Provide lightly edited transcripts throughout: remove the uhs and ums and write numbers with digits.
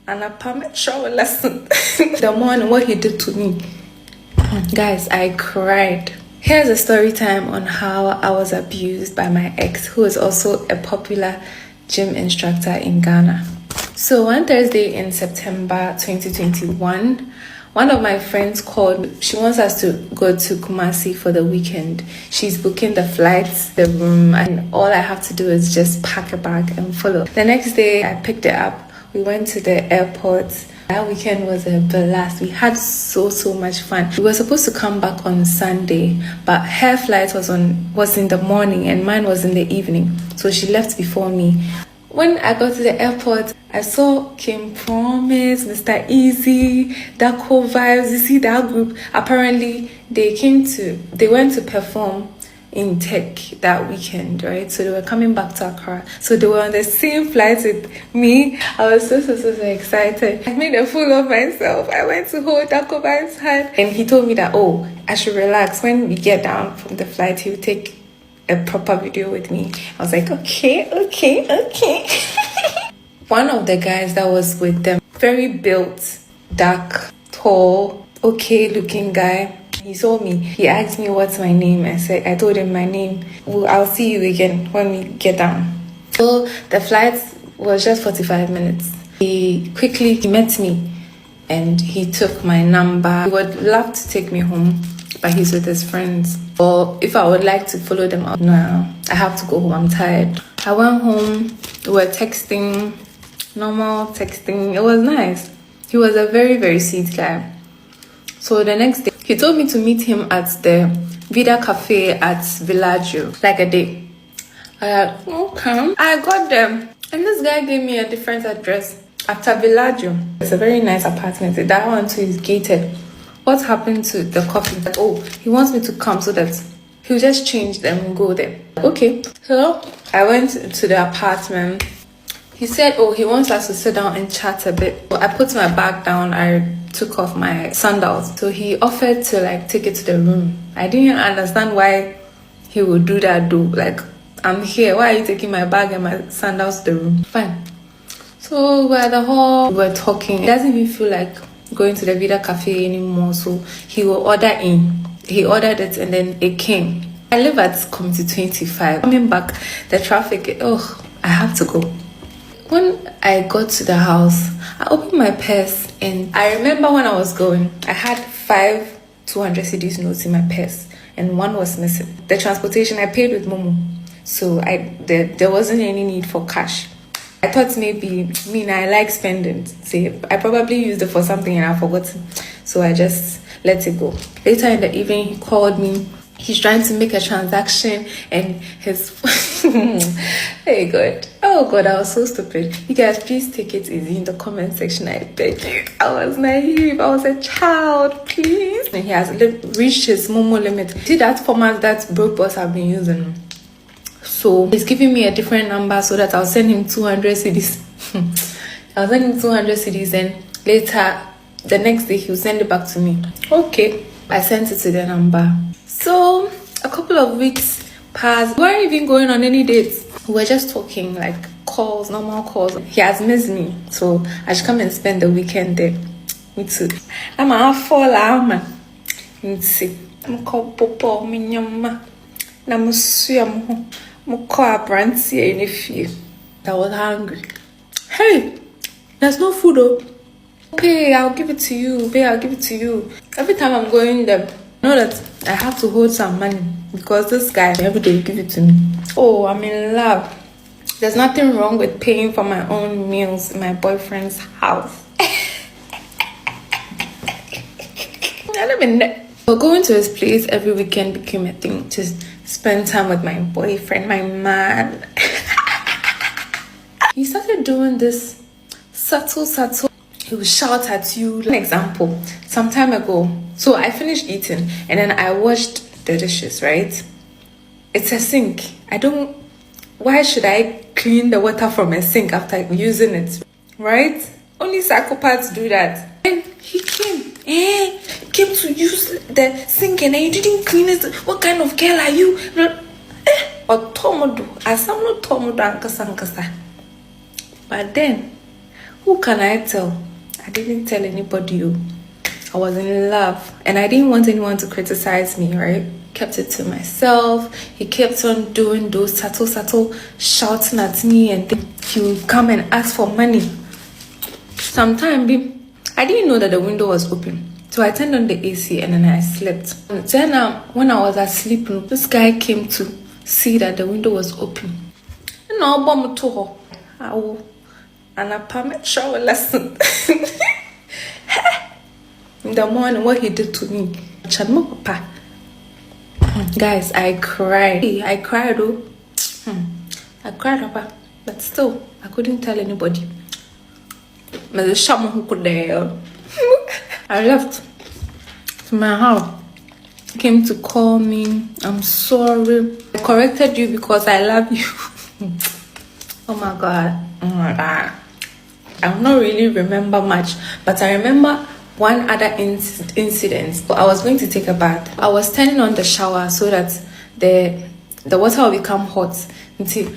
and a permit shower lesson. The morning, what he did to me. Guys, I cried. Here's a story time on how I was abused by my ex, who is also a popular gym instructor in Ghana. So one Thursday in September 2021, one of my friends called. She wants us to go to Kumasi for the weekend. She's booking the flights, the room, and all I have to do is just pack a bag and follow. The next day, I picked it up. We went to the airport. That weekend was a blast. We had so much fun. We were supposed to come back on Sunday, but her flight was in the morning and mine was in the evening. So she left before me. When I got to the airport, I saw Kim Promise, Mr. Easy, Darko Vibes. You see that group? Apparently, they went to perform in Tech that weekend, right? So they were coming back to Accra. So they were on the same flight with me. I was so excited. I made a fool of myself. I went to hold Darko Vibes' hand. And he told me that, I should relax. When we get down from the flight, he'll take a proper video with me. I was like, okay. One of the guys that was with them, very built, dark, tall, okay looking guy. He saw me. He asked me what's my name. I told him my name. I'll see you again when we get down. So the flight was just 45 minutes. He met me and he took my number. He would love to take me home, but he's with his friends. Or if I would like to follow them out, no, I have to go home. I'm tired. I went home. We were texting, normal texting. It was nice. He was a very, very sweet guy. So the next day, he told me to meet him at the Vida Cafe at Villaggio, like a day. Okay. I got them. And this guy gave me a different address after Villaggio. It's a very nice apartment. That one too is gated. What happened to the coffee? He wants me to come so that he'll just change them and go there. Okay. So I went to the apartment. He said, he wants us to sit down and chat a bit. So I put my bag down. I took off my sandals. So he offered to take it to the room. I didn't understand why he would do that though. I'm here. Why are you taking my bag and my sandals to the room? Fine. So we're at the hall. We were talking. He doesn't even feel like going to the Vida Cafe anymore. So he will order in. He ordered it and then it came. I live at Community 25. Coming back, the traffic, I have to go. When I got to the house, I opened my purse and I remember when I was going, I had 5 200 cedis notes in my purse and one was missing. The transportation, I paid with Momo. So there wasn't any need for cash. I thought maybe, I like spending. See, I probably used it for something and I forgot. So I just let it go. Later in the evening, he called me. He's trying to make a transaction and his... Hey God. Oh God, I was so stupid. You guys, please take it easy in the comment section. I beg you. I was naive. I was a child. Please. And he has reached his Momo limit. See that format that broke boss have been using? So he's giving me a different number so that I'll send him 200 CDs. I'll send him 200 CDs and later, the next day, he'll send it back to me. Okay. I sent it to the number. So a couple of weeks passed. We weren't even going on any dates. We were just talking, calls, normal calls. He has missed me. So I should come and spend the weekend there. Me too. I'm a fall man. Let's see. I'm called Popo, Minyama. I'm swim. I'm called Brancy in a few. I was hungry. Hey, there's no food though. Pay, I'll give it to you. Pay, I'll give it to you. Every time I'm going there, I know that I have to hold some money because this guy every day give it to me. Oh, I'm in love. There's nothing wrong with paying for my own meals in my boyfriend's house. I live in there. But going to his place every weekend became a thing. Just spend time with my boyfriend, my man. He started doing this subtle. He will shout at you. An example, some time ago. So I finished eating and then I washed the dishes, right? It's a sink. Why should I clean the water from a sink after using it? Right? Only psychopaths do that. And he came to use the sink and you didn't clean it. What kind of girl are you? But then, Who can I tell? I didn't tell anybody. I was in love and I didn't want anyone to criticize me, right? Kept it to myself. He kept on doing those subtle shouting at me, and then he would come and ask for money. Sometime I didn't know that the window was open. So I turned on the AC and then I slept. And then when I was asleep, this guy came to see that the window was open. And I'll bomb to her. And I permit shower lesson. In the morning, what he did to me. Papa. Guys, I cried. I cried, I cried, Papa. But still, I couldn't tell anybody. But the shaman who could there. I left to my house. He came to call me. I'm sorry. I corrected you because I love you. Oh my God. Oh my God. I don't really remember much, but I remember one other incident. I was going to take a bath. I was turning on the shower so that the water will become hot. Until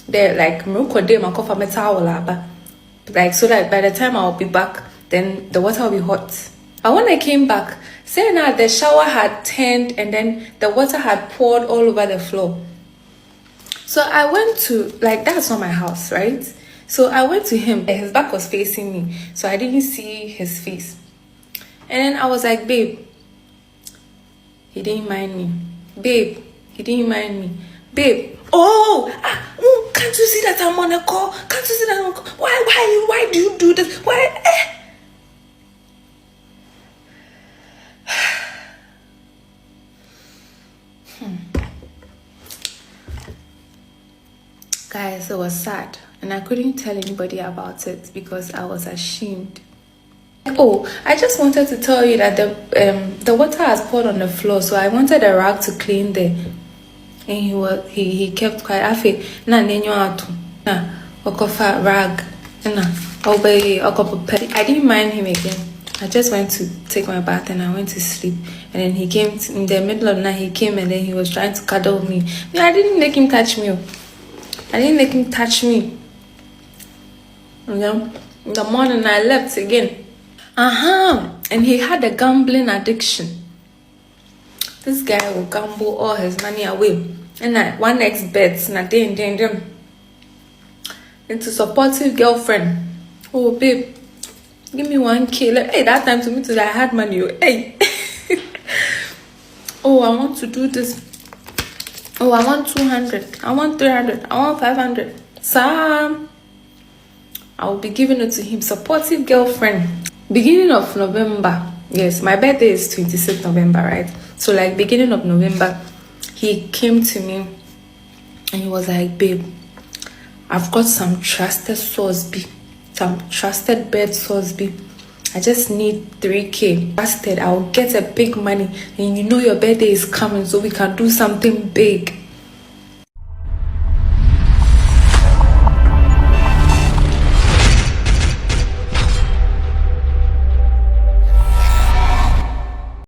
there, like so that by the time I'll be back, then the water will be hot. And when I came back, saying that the shower had turned and then the water had poured all over the floor. So I went to, like, that's not my house, right? So I went to him. His back was facing me, so I didn't see his face. And then I was like, babe, he didn't mind me. Babe, he didn't mind me. Babe, can't you see that I'm on a call? Can't you see that I'm on a call? Why do you do this? Why? Guys, it was sad. And I couldn't tell anybody about it because I was ashamed. I just wanted to tell you that the water has poured on the floor, so I wanted a rag to clean there. And he kept quiet. I didn't mind him again. I just went to take my bath and I went to sleep. And then he came in the middle of the night. He came and then he was trying to cuddle me. I didn't make him touch me. In the morning I left again. And he had a gambling addiction. This guy will gamble all his money away. And one Xbets into supportive girlfriend. Oh babe, give me 1K. Hey, that time to me too, I had money. Hey. I want to do this. I want 200. I want 300. I want 500. Sam, I will be giving it to him. Supportive girlfriend. Beginning of November. Yes, my birthday is 26th November, right? So like beginning of November, he came to me and he was like, babe, I've got some trusted source B, some trusted bed source B. I just need 3K. Trusted, I'll get a big money. And you know your birthday is coming, so we can do something big.